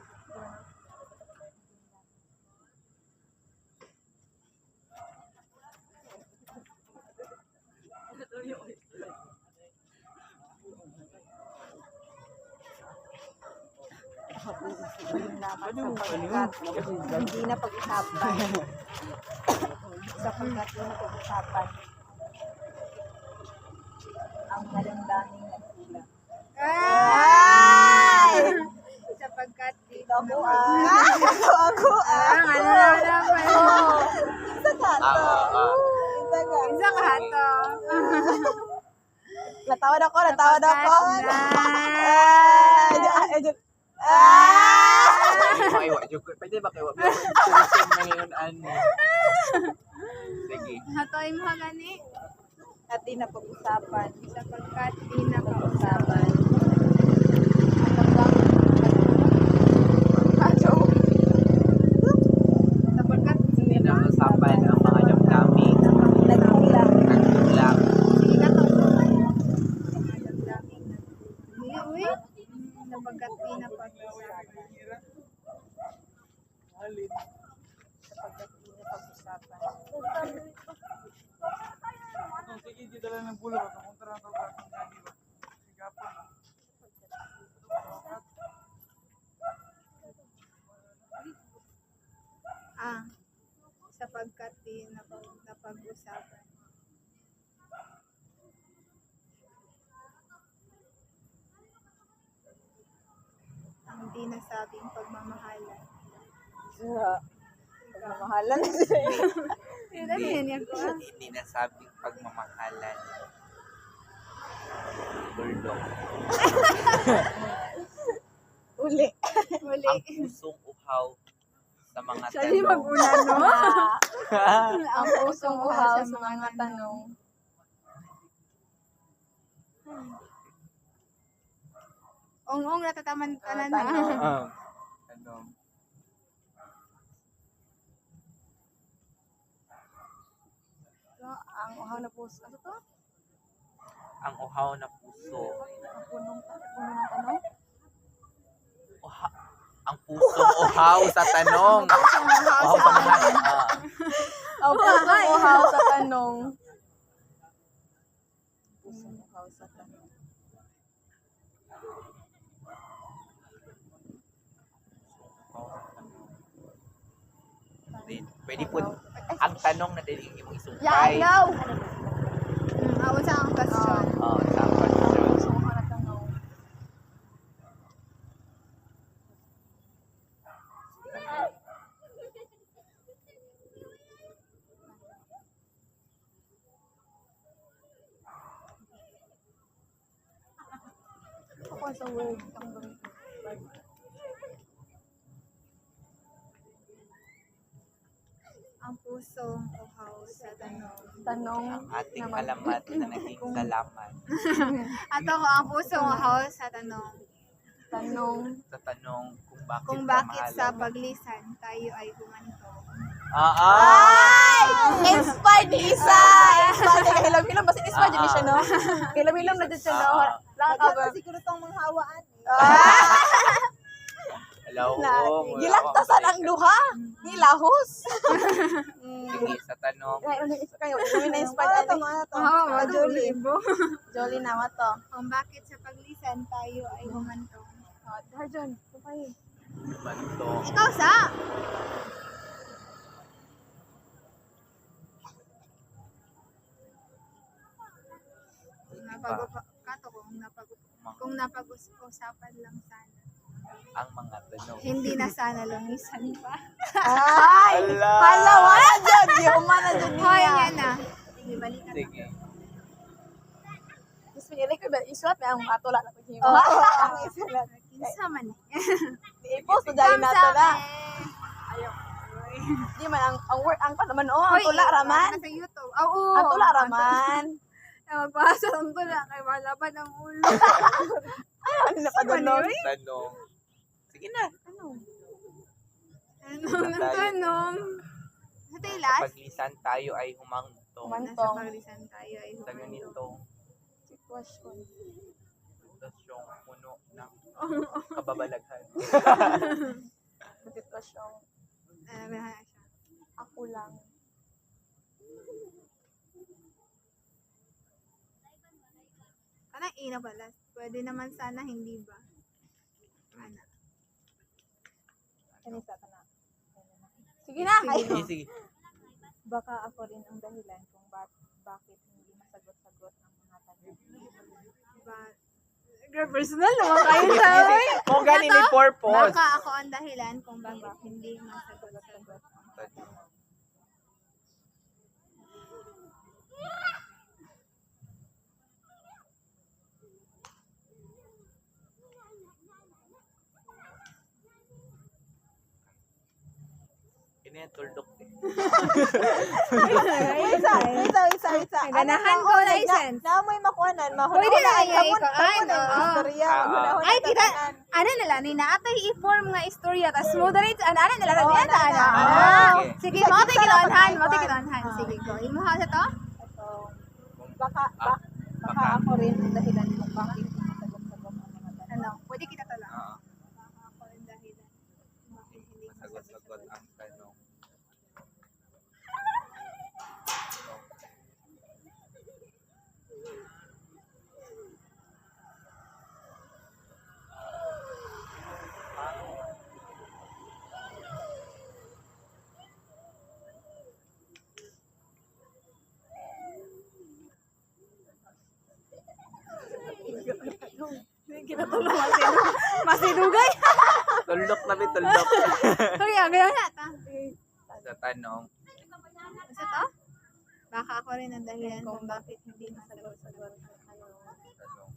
Speaker 3: Naging lamat sapagkat hindi na pag-usapan. Sapagkat hindi na pag-usapan. Ang malandangin nagtila.
Speaker 1: Ay! Sapagkat dito
Speaker 3: Ako Ako
Speaker 1: ang ano naman.
Speaker 3: Isa ka to. Isa ka.
Speaker 1: Isa ka hato.
Speaker 3: Natawad ako.
Speaker 1: Sapagkat
Speaker 2: Maiwa, joke. Pwede ba kayo? Tulisin na yun, ano. Sige.
Speaker 1: hatoy mo gani.
Speaker 3: At di na pag-usapan.
Speaker 1: Sapagkat di na pausapan. Sapagkat
Speaker 2: Hindi na usapan ang mga damdamin.
Speaker 3: Nagkulang.
Speaker 2: Nagtulak.
Speaker 1: hindi ka to. Mga damdaming uy. Sapagkat di na pausapan.
Speaker 3: Sapagkat di na pag-usapan.
Speaker 5: Sige, di dala ng bulo. Kapunta na ito ba? Sigapan.
Speaker 1: Sapagkat di na pag-usapan. Ang di nasabing pagmamahalan.
Speaker 3: Sa pagmamahalan.
Speaker 1: Ano yan yan ko?
Speaker 2: Hindi nasabing pagmamahalan. Tuldok.
Speaker 3: Uli.
Speaker 1: Muli.
Speaker 2: Ang pusong uhaw sa mga
Speaker 1: Siya yung
Speaker 2: tanong.
Speaker 1: mag-una, no?
Speaker 3: Ang pusong uhaw sa mga tanong.
Speaker 1: Ong-ong, natataman ka na na.
Speaker 3: Tanong.
Speaker 2: Tanong.
Speaker 3: Ang uhaw na puso. Ano to?
Speaker 2: Ang uhaw na puso.
Speaker 3: Ang puno ng tanong?
Speaker 2: Ang pusong uhaw sa tanong. Uhaw sa mga
Speaker 3: Ang pusong uhaw sa tanong. Pusong uhaw sa tanong.
Speaker 2: Pwede po ang tanong na dili imong
Speaker 3: Yeah,
Speaker 2: isumpay.
Speaker 3: I know!
Speaker 1: Awon sa ang question.
Speaker 2: Oh, sa question.
Speaker 3: Pusong uhaw na tanong. Ako sa word. Ang gamit.
Speaker 1: Ang pusong uhaw sa tanong.
Speaker 3: Tanong.
Speaker 2: Ang ating alamat na naging salamat
Speaker 1: Ato ko ang pusong uhaw sa tanong.
Speaker 3: Tanong.
Speaker 2: sa tanong kung
Speaker 1: Kung bakit sa paglisan tayo ay humanto.
Speaker 3: Ay! Inspired ni Isa! Inspired ni Hilom-hilom. Basta inspired din siya, no? Hilom-hilom na din siya, no? Lakabang.
Speaker 4: Siguro tong mga hawaan.
Speaker 2: Hello.
Speaker 3: Gilaktasan ang duha. Nilahos.
Speaker 2: Sige, sa tanong.
Speaker 3: Ay, ano isa kayo? Kami na-inspired.
Speaker 1: Oo,
Speaker 3: Jolie.
Speaker 1: Jolie.
Speaker 3: Jolie na, what to?
Speaker 1: Kung bakit sa paglisan tayo ay humanto.
Speaker 3: Darjon, kupay.
Speaker 2: Banto.
Speaker 1: Ikaw sa? Kung napag-usapan lang sana.
Speaker 2: Ang mga tanong.
Speaker 1: Hindi na sana lumisan pa.
Speaker 3: Ay!
Speaker 2: Hala!
Speaker 3: Hala, wala dyan. Yung mana dyan
Speaker 1: Hoy,
Speaker 3: niya.
Speaker 1: yan na. Sige, balikan na.
Speaker 2: Sige.
Speaker 3: Tapos pinili ko, isulat na ang atula na paghimo.
Speaker 1: Ang isulat. Kinsa man eh.
Speaker 3: I-post na dahil
Speaker 1: Kamsa
Speaker 3: nato na.
Speaker 1: eh. Ayaw.
Speaker 3: Di man, ang word, ang pa naman, ang
Speaker 1: Hoy,
Speaker 3: tula raman.
Speaker 1: Sa YouTube. Oo.
Speaker 3: Ang tula raman.
Speaker 1: Magpasa ang tula kay malaban ang ulo.
Speaker 3: Ano na pa doon?
Speaker 2: Tanong. Sige na.
Speaker 1: Anong tanong? Sa tayo
Speaker 2: Sa
Speaker 1: last?
Speaker 2: paglisan tayo ay humangtong.
Speaker 1: Nasa paglisan tayo ay
Speaker 2: Sa
Speaker 1: humanto.
Speaker 2: ganitong
Speaker 3: Sitwasyon.
Speaker 2: sitwasyong puno ng kababalaghan.
Speaker 3: Sitwasyon.
Speaker 1: Bahala siya.
Speaker 3: Ako lang.
Speaker 1: Parang ina pala. Pwede naman sana, hindi ba? Ano?
Speaker 3: Kanisa ka na. Sige na.
Speaker 2: Sige, sige.
Speaker 3: Baka ako rin ang dahilan kung bakit hindi masagot-sagot ang mga tanong.
Speaker 1: Ba? Girl, personal naman kayo sa
Speaker 2: Kung ganin ni purpose.
Speaker 1: Baka ako ang dahilan kung bakit hindi masagot-sagot.
Speaker 2: Kini tuldok eh.
Speaker 3: Isa.
Speaker 1: Ganahan ko license.
Speaker 3: Na mo'y makuanan,
Speaker 1: Pwede na kaya ikaw. Ay,
Speaker 3: Kamon ang
Speaker 1: oo.
Speaker 3: istorya.
Speaker 1: Ay, kita, ano nila, ni naatay i-form nga istorya, tas moderate, ano nila,
Speaker 3: Oo,
Speaker 1: niya ta, ano.
Speaker 3: ano.
Speaker 1: Ah,
Speaker 2: Sige.
Speaker 1: sige, mo tayo kinonhan, Sige, go. Imo ha sa to?
Speaker 3: Baka ako rin ang dahilan kung bakit hindi masagot-sagot ang mga tanong.
Speaker 1: Ano, pwede kita to lang.
Speaker 2: Oo.
Speaker 1: Baka ako ang dahilan. Bakit hindi
Speaker 2: Masagot-sagot ang tanong.
Speaker 1: Masidugay.
Speaker 2: Tuldok na may tuldok.
Speaker 1: Hoy, gano'n na ta.
Speaker 2: Sa tanong.
Speaker 1: Sa to? Baka ako rin ang dahilan kung bakit hindi masagot-sagot ang tanong.
Speaker 2: Tanong.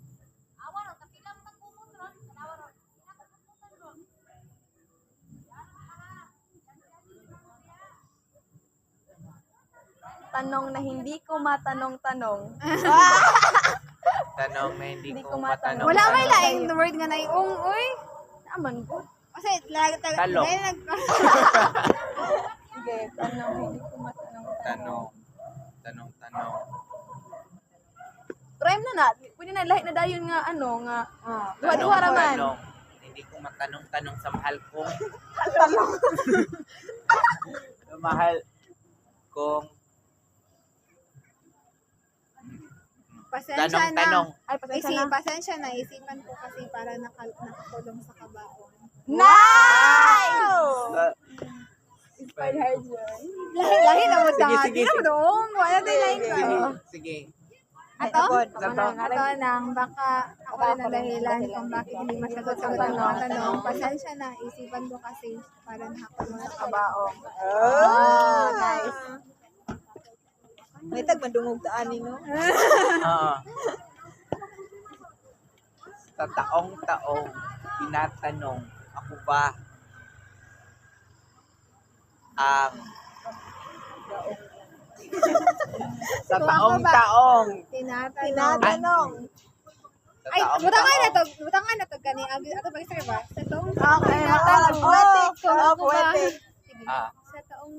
Speaker 3: Tanong na hindi ko matanong-tanong.
Speaker 2: Tanong na hindi
Speaker 3: Hindi
Speaker 2: ko
Speaker 3: ko
Speaker 2: matanong.
Speaker 1: Wala may
Speaker 2: tanong.
Speaker 1: laing word nga na yung uy.
Speaker 3: Naman ko.
Speaker 1: Kasi
Speaker 2: Talong.
Speaker 3: Sige, tanong hindi ko matanong-tanong.
Speaker 2: Tanong.
Speaker 3: Rhyme na na. Pwede na lahi na dayon nga ano nga. Duha-duha raman.
Speaker 2: Tanong. Hindi ko matanong-tanong sa mahal kong. Sa mahal kong.
Speaker 1: pasensya
Speaker 2: Tanong.
Speaker 1: na.
Speaker 3: Ay, pasensya na.
Speaker 1: Pasensya na. Isipan ko kasi para nakakulong sa kabaon.
Speaker 3: Nice!
Speaker 2: Sa-
Speaker 3: Inspired hard yun.
Speaker 1: Lahi na mo
Speaker 2: Sige,
Speaker 1: dati.
Speaker 2: sige,
Speaker 1: Ano
Speaker 2: sige.
Speaker 1: doon? Wala din lain ka.
Speaker 2: Sige.
Speaker 1: Ato?
Speaker 2: Sa to.
Speaker 1: Ato nang baka ako rin ang dahilan kung bakit hindi masagot-sagot ang mga tanong. Pasensya na. Isipan ko kasi para nakakulong sa kabaon.
Speaker 3: Oh, nice. May tagmadungog taan no?
Speaker 2: Oo. Sa taong-taong tinatanong, ako ba ang sa
Speaker 1: Kung ako ba-
Speaker 2: taong-taong
Speaker 1: Tinatanong.
Speaker 3: Tinatanong.
Speaker 2: Sa
Speaker 1: Ay,
Speaker 2: taong
Speaker 1: butangan na to gani. Ato ba isa ba? Sa taong
Speaker 3: Okay,
Speaker 1: taong.
Speaker 3: poetic.
Speaker 1: Kung
Speaker 3: Oh,
Speaker 1: ako ba-
Speaker 3: poetic.
Speaker 1: Sige.
Speaker 2: Ah.
Speaker 1: Sa taong.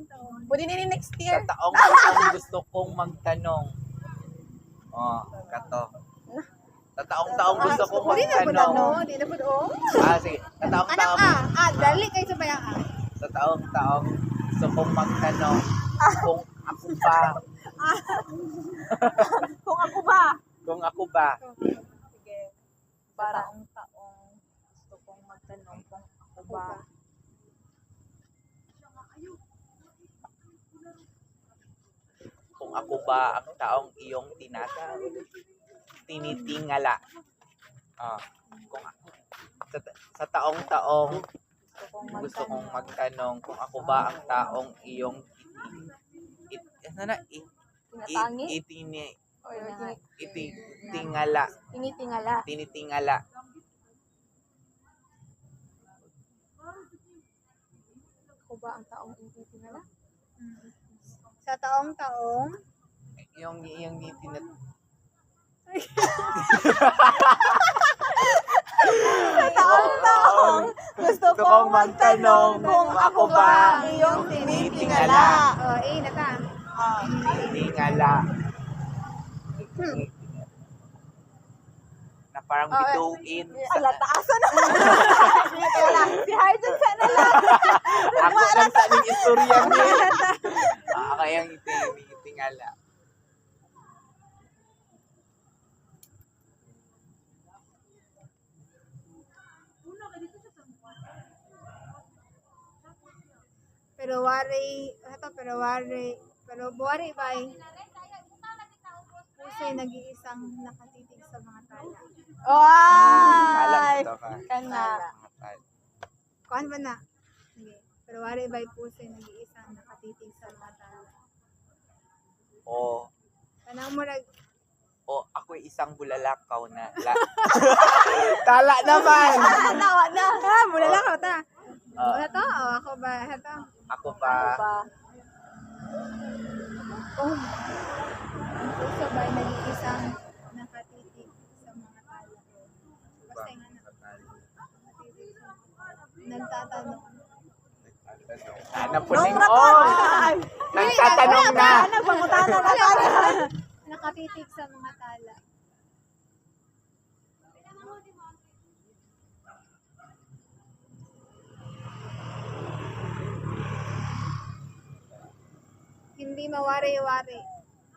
Speaker 3: Pwede nini next
Speaker 2: Sa
Speaker 3: year.
Speaker 2: taong gusto kong magtanong. Oh, kato. Sa taong gusto kong
Speaker 1: Hindi na po
Speaker 2: magtanong.
Speaker 1: Hindi na po doon.
Speaker 2: Sige. Sa
Speaker 1: Anak
Speaker 2: taong
Speaker 1: dali kayo sa bayang
Speaker 2: sa taong gusto kong magtanong kung ako ba,
Speaker 3: Kung ako ba?
Speaker 4: Sige. Para ang taong gusto kong magtanong kung ako ba.
Speaker 2: kung ako ba ang taong iyong tinitingala. Kung sa taong gusto kong magtanong kung ako ba ang taong iyong
Speaker 4: Tinatangi?
Speaker 2: ititingala. Tinitingala.
Speaker 4: Ako ba ang taong ititingala?
Speaker 1: Sa taong.
Speaker 2: Yung
Speaker 3: Taong gusto kong magtanong kung ako ba ang iyong tinitingala.
Speaker 1: Oh, na ta.
Speaker 2: tinitingala. Na parang bituin.
Speaker 3: Ala, taasan na. Wala, si Harjan sana lang.
Speaker 2: Ako lang sa aning istorya niya. Kayang tinitingala.
Speaker 1: pero buwari ba pusay nag-iisang nakatitig sa mga tala.
Speaker 3: Ay!
Speaker 2: Alam ka.
Speaker 3: Kana.
Speaker 1: Kuan ba na? Sige. Pero wari ba pusay nag-iisang nakatitig sa mga tala.
Speaker 2: O
Speaker 1: Tanang mo rag
Speaker 2: ako'y isang bulalakaw na tala naman.
Speaker 3: Nawa na.
Speaker 1: mula lang ako ta. Wala to? O ako ba? Ito.
Speaker 2: Ako ba
Speaker 1: Puso ba nag-iisang nakatitig sa mga tala. Basta nga na. Nakatitig sa mga tala. Nagtatanong.
Speaker 2: Hanap po ning nagtatanong na.
Speaker 3: Nagpangutana na tayo.
Speaker 1: Nakatitig sa mga tala. Hindi mawari-wari.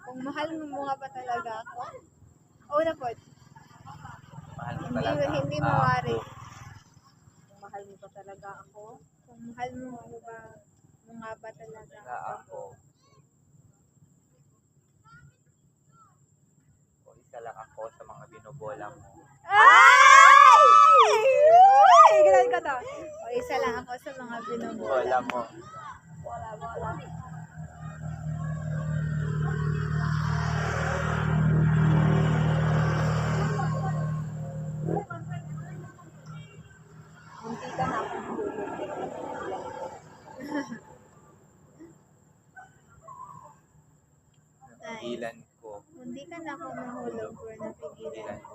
Speaker 1: Kung mahal mo nga ba talaga ako? O na po.
Speaker 2: Mahal mo talaga.
Speaker 1: Hindi mawari.
Speaker 4: Kung mahal mo ba talaga ako?
Speaker 1: Kung mahal mo nga ba talaga
Speaker 2: Ako. O isa lang ako sa mga binobola mo.
Speaker 1: Ay! Ganun ko to. O isa lang ako sa mga binubola.
Speaker 2: Bola mo.
Speaker 4: Munti ka na akong hulog.
Speaker 2: Napigilan ko.
Speaker 1: Hindi ka na ako mahulog pero napigilan
Speaker 2: Napigilan
Speaker 1: ko.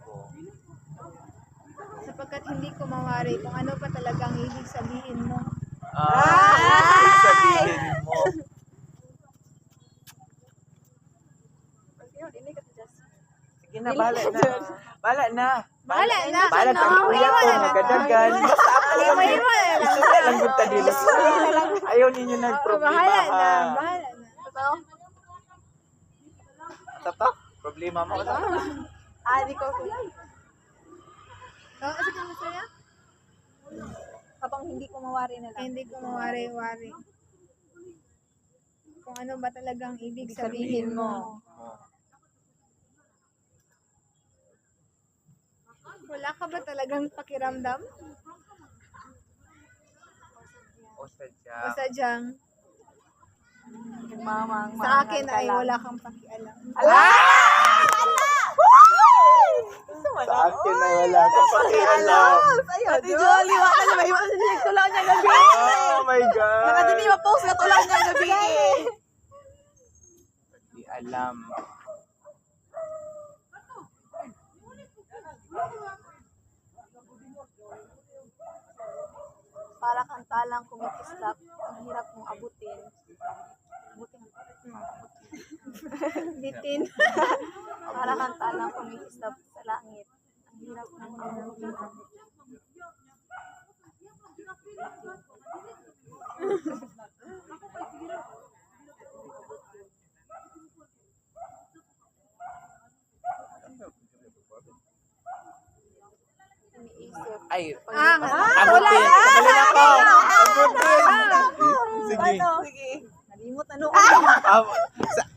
Speaker 2: ko.
Speaker 1: Sapagkat hindi ko mawari kung ano pa talagang ibig sabihin mo.
Speaker 2: Ibig sabihin mo. Sige na, bahala na. Bahala na.
Speaker 1: Bahala na.
Speaker 2: Bahala na. Kuya ko, magadagan. Basta ako lang.
Speaker 1: Iwan mo na lang.
Speaker 2: Isa lang yung tadila. Ayaw ninyo nagproblema.
Speaker 1: Bahala na. Bahala na.
Speaker 2: Totoo? Problema mo.
Speaker 3: Di ko.
Speaker 1: Kasi kung masaya,
Speaker 3: Kapag hindi ko mawari na lang.
Speaker 1: hindi ko mawari-wari. Kung ano ba talagang ibig sabihin mo. Wala ka ba talagang pakiramdam?
Speaker 2: O sadya.
Speaker 1: O sadyang
Speaker 3: Mamang
Speaker 1: sa akin ay wala kang pakialam.
Speaker 3: Ala! Ala! Woo!
Speaker 2: Sa akin na wala ka pakialam.
Speaker 3: Ate Jolly, wala na ba? Iwan siya nagtulaw niya gabi.
Speaker 2: Oh my God.
Speaker 3: Nakadini ma-post na tulaw niya gabi.
Speaker 2: Di alam.
Speaker 3: Para kang talang kumikislap, ang hirap mong abutin.
Speaker 1: Bitin.
Speaker 3: Para kang talang kumikislap sa langit, ang hirap mong abutin. Iniisip.
Speaker 2: Ay,
Speaker 1: Wala
Speaker 2: abutin.
Speaker 1: na.
Speaker 2: Abutin ako. Abutin. Sige.
Speaker 3: Sige. Nalimot na noon.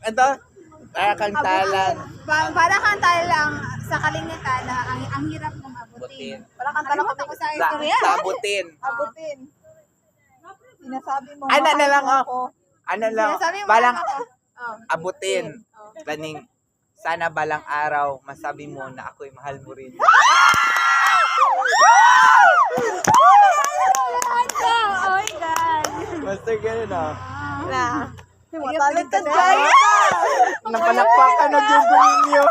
Speaker 2: Ito, para kang talang.
Speaker 1: Para kang talang sa kalingitan na ang hirap mong abutin.
Speaker 2: Abutin.
Speaker 3: Para kang talang
Speaker 1: Nakalimutan ko sa istorya.
Speaker 2: Sa abutin.
Speaker 3: abutin. Sinasabi mo.
Speaker 2: Ano na lang
Speaker 3: mahal
Speaker 2: ako. Ano lang.
Speaker 1: Sinasabi mo
Speaker 2: Balang
Speaker 1: lang ako.
Speaker 2: abutin. Laning, sana balang araw, masabi mo na ako'y mahal mo rin.
Speaker 1: Oh my God.
Speaker 2: Master, ganun ah.
Speaker 3: Na.
Speaker 1: Matagit ka
Speaker 2: Napalakpakan na yung ninyo.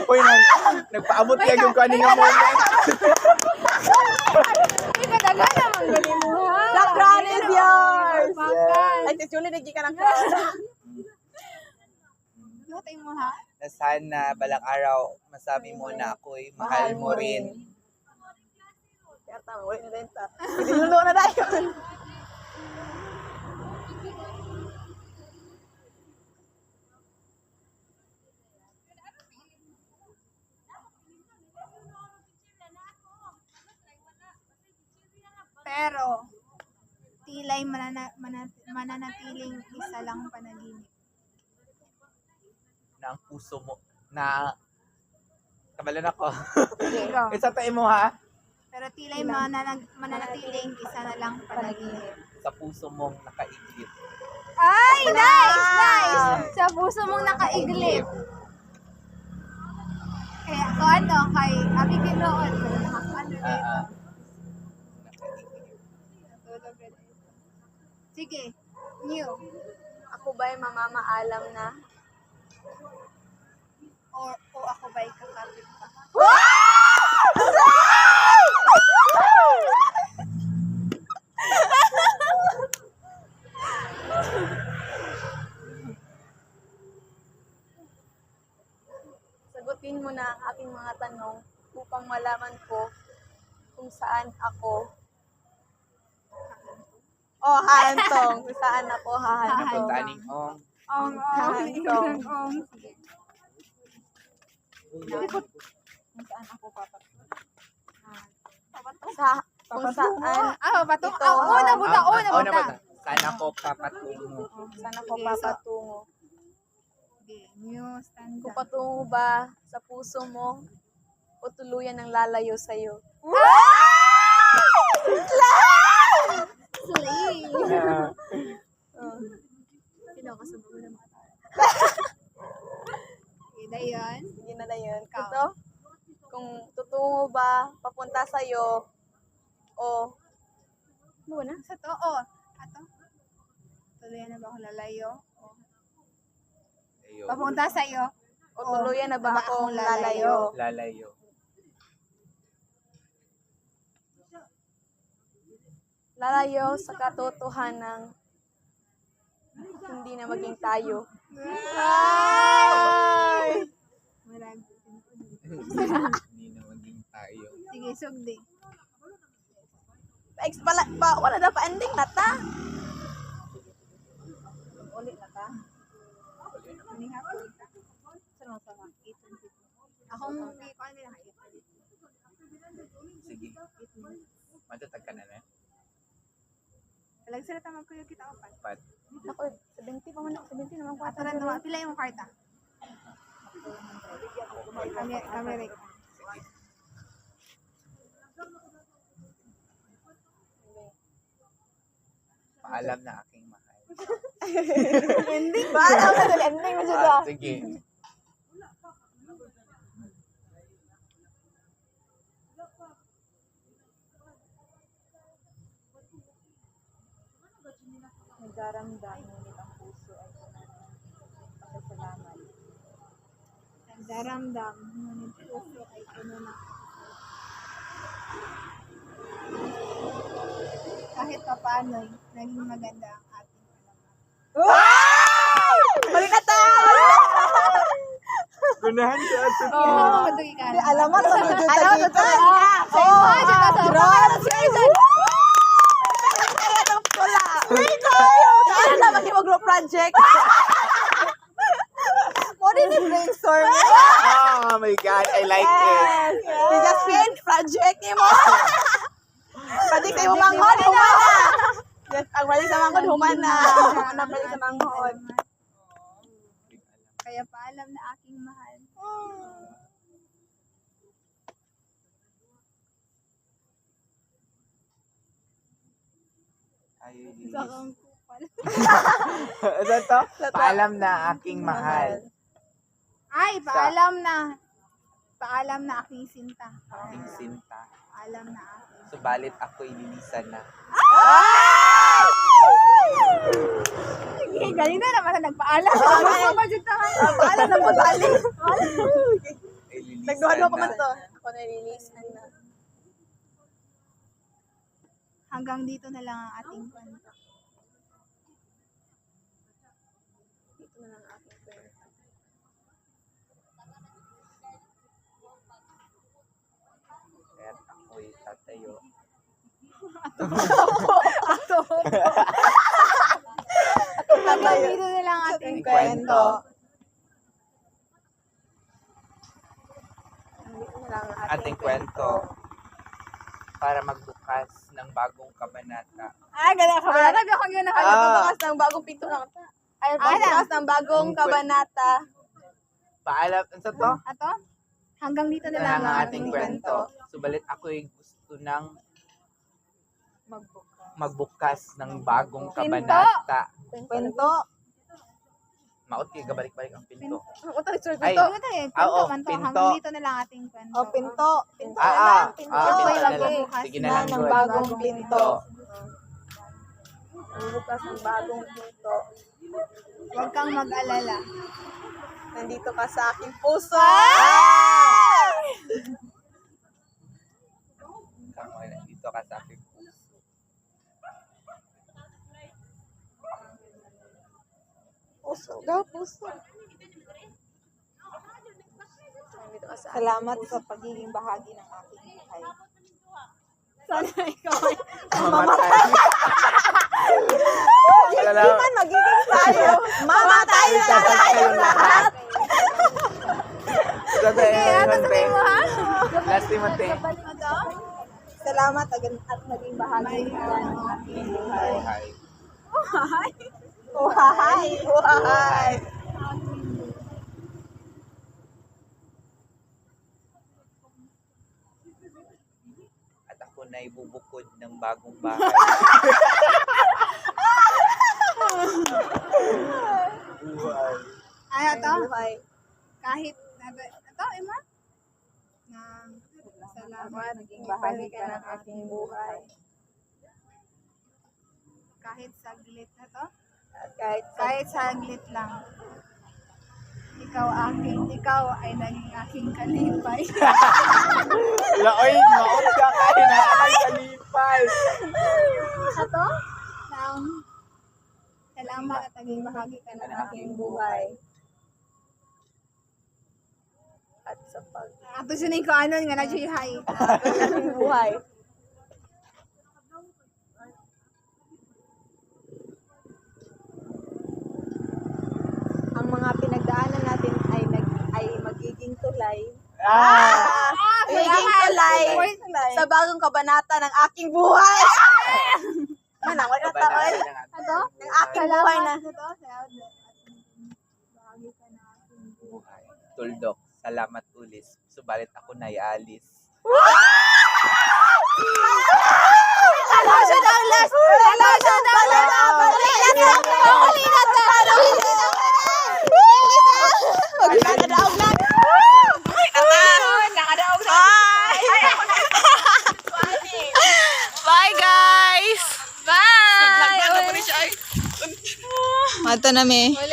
Speaker 2: Uy, nagpaabot ka yung kaninga mo.
Speaker 1: Pinadaga naman galing mo.
Speaker 3: The crown is yours!
Speaker 1: Bakal.
Speaker 3: Ay, si Julie, naging ka ng crown.
Speaker 1: Lutay mo ha.
Speaker 2: Na sana balang araw, masabi mo na ako'y mahal mo rin.
Speaker 3: Kaya tama, ulit na rin ta. Pinulo na tayo.
Speaker 1: Pero, tila'y mananatiling isa lang panaginip.
Speaker 2: Na ang puso mo, na, kabalan ako.
Speaker 1: Ikaw.
Speaker 2: Isa tayo mo ha,
Speaker 1: Pero tila'y mananatiling isa na lang panaginip.
Speaker 2: sa puso mong nakaiglip.
Speaker 1: Ay, nice! Nice! Sa puso mong nakaiglip. Kaya kung ano, kay Abi Ginoon, ano dito. Natulog rin dito. Sige, new.
Speaker 3: Ako ba'y mamamaalam na?
Speaker 1: O ako ba'y kakapit pa?
Speaker 3: Sagutin mo na ang aking mga tanong upang malaman ko kung saan ako hahantong. Kung saan ako hahantong.
Speaker 2: Taning ong.
Speaker 3: Hahantong.
Speaker 1: Sige.
Speaker 3: Kung saan ako papatungo. Kung saan
Speaker 1: Patung.
Speaker 3: Ito,
Speaker 1: Una buta.
Speaker 2: Sana ko papatungo.
Speaker 3: saan ako
Speaker 1: Okay, so-
Speaker 3: papatungo.
Speaker 1: Sige, new stanza.
Speaker 3: Kung patungo ba sa puso mo o tuluyan ng lalayo sa'yo.
Speaker 1: Slay!
Speaker 3: Sino ka sa mga ng mga tao?
Speaker 1: Sige, dayon.
Speaker 3: Sige na yun. Ito, kung tutungo ba papunta sa'yo o ano ba na?
Speaker 1: Sa to, oh. Ato. Tuloy na ba ako lalayo? O,
Speaker 2: Ayo.
Speaker 1: papunta sa'yo.
Speaker 3: O tuluyan na ba akong lalayo?
Speaker 2: Lalayo.
Speaker 3: Lalayo sa katotohanan hindi na maging tayo.
Speaker 1: Ay! Marag.
Speaker 2: Hindi na maging tayo.
Speaker 1: Sige, sugdi.
Speaker 3: Wala na pa ending na ta. Ulit na ta.
Speaker 1: Ano nga po? Sama-sama. Akong hindi ko ano na
Speaker 2: Sige. Matatag ka na na.
Speaker 1: Talag sila tamang kuyo kita upan.
Speaker 2: Pat.
Speaker 3: Ako, 70 pa man ako. 70 naman ko.
Speaker 1: Ato na naman. Pila yung karta? Kami.
Speaker 2: Paalam na aking mahal.
Speaker 3: Ending ba? Ano na ending mo siya?
Speaker 2: Sige.
Speaker 4: Nagdaramdam, ngunit ang puso ay puno ng pasasalamat.
Speaker 1: Nagdaramdam, ngunit puso ay puno ng kahit pa paano'y naging maganda ang ating alamat.
Speaker 3: Balik na ta!
Speaker 5: Gunahan sa ato.
Speaker 1: Oo, madagi ka.
Speaker 3: Alamat sa mga
Speaker 1: Alamat sa
Speaker 3: juta.
Speaker 1: Sa imagine na sa
Speaker 3: Kaya ng pula. Kaya na mag-group project. Mo din yung brainstorm.
Speaker 2: Oh my God, I like it.
Speaker 3: We just finished project ni mo. Project sa imong manghod, humana. Yes, ang balik sa manghod, humana. Ang balik sa manghod.
Speaker 1: Kaya paalam na aking mahal.
Speaker 2: Ay,
Speaker 1: Sa kang kupal.
Speaker 2: Ano to? Paalam na aking mahal.
Speaker 1: Ay, paalam na. Paalam na aking sinta.
Speaker 2: Aking sinta.
Speaker 1: Paalam na aking.
Speaker 2: Subalit ako'y lilisan na.
Speaker 1: Galing na naman na nagpaalam. Sa budget na nga.
Speaker 3: Paalam na po, balik.
Speaker 2: Ay, lilisan
Speaker 3: Nagduhalo pa man
Speaker 2: na.
Speaker 3: to. Ako na-release na.
Speaker 1: Hanggang dito na lang ang ating kwento.
Speaker 3: Dito na lang aking kwento.
Speaker 2: Kaya't ako'y tatayo.
Speaker 1: Hanggang dito na lang ang ating
Speaker 2: Kwento.
Speaker 3: Dito na lang ang
Speaker 2: Ating kwento. Para magbukas ng bagong kabanata.
Speaker 3: Ay, ganun ka ba?
Speaker 1: Parang ako yun
Speaker 3: Ay, magbukas ng bagong pinto na kita. Ay, magbukas ng bagong kabanata.
Speaker 2: Paalam, ano to?
Speaker 1: Ato? Hanggang dito na
Speaker 2: Ito
Speaker 1: lang
Speaker 2: na ang ating kwento. Subalit ako'y gusto ng magbukas ng bagong kabanata.
Speaker 3: Kwento.
Speaker 2: Maot kayo, gabalik-balik ang pinto.
Speaker 3: Ako tayo, sir.
Speaker 2: Ay,
Speaker 3: Kwento.
Speaker 1: Ito tayo,
Speaker 2: Ah, oo,
Speaker 1: kwento man to.
Speaker 2: pinto.
Speaker 1: Hanggang dito na lang ang ating kwento.
Speaker 3: O, pinto. Pinto na
Speaker 2: Ah,
Speaker 3: lang. Pinto.
Speaker 2: pinto na lang.
Speaker 1: Magbukas
Speaker 2: Sige na
Speaker 3: na
Speaker 2: lang,
Speaker 3: ng
Speaker 2: good.
Speaker 3: bagong pinto. Magbukas ng bagong pinto.
Speaker 1: Huwag kang mag-alala.
Speaker 3: Nandito ka sa aking puso.
Speaker 2: Kamo, dito ka sa aking puso.
Speaker 3: Puso. Go, puso. Nandito ka sa aking
Speaker 4: Salamat sa pagiging bahagi ng aking buhay.
Speaker 1: Sana ikaw ay
Speaker 2: Mamatay. Salamat.
Speaker 3: Iman, magiging tayo. Mamatay na
Speaker 2: Mamatay
Speaker 3: tayong lahat.
Speaker 2: Sabi,
Speaker 1: Ano sabihin mo ha?
Speaker 2: Last Timothy.
Speaker 1: Ito?
Speaker 3: Salamat at maging bahagi ng aking buhay.
Speaker 2: Buhay.
Speaker 3: Buhay. Buhay.
Speaker 2: At ako na ibubukod ng bagong bahay. Buhay.
Speaker 1: Ay, ito?
Speaker 3: Buhay.
Speaker 1: Kahit, ito, Emma? Salamat,
Speaker 3: Naging bahagi ka ng aking buhay.
Speaker 1: kahit saglit na to.
Speaker 3: At kahit
Speaker 1: Kahit saglit lang. Ikaw ay naging aking kalipay.
Speaker 2: Laoy, maot ka kayo na ang kalipay.
Speaker 1: Ito? Salamat at naging bahagi ka ng aking
Speaker 3: aking buhay. At sa
Speaker 1: Ato siya ko ano nga na hi.
Speaker 3: aking buhay. Ang mga pinagdaanan natin ay magiging tulay. Magiging tulay sa bagong kabanata ng aking buhay. Manang, wala na taon.
Speaker 1: Ito?
Speaker 3: Ng aking buhay na.
Speaker 1: Ito? Salamat at bahagi ka ng aking buhay.
Speaker 2: Tuldok, salamat ulis. Subalit ako na ialis.
Speaker 3: Hello, siya daw last. Hello, siya daw last. Huli na ta. Nakadaog na. Nakadaog na. Bye, guys. Bye. na mi.
Speaker 1: Wala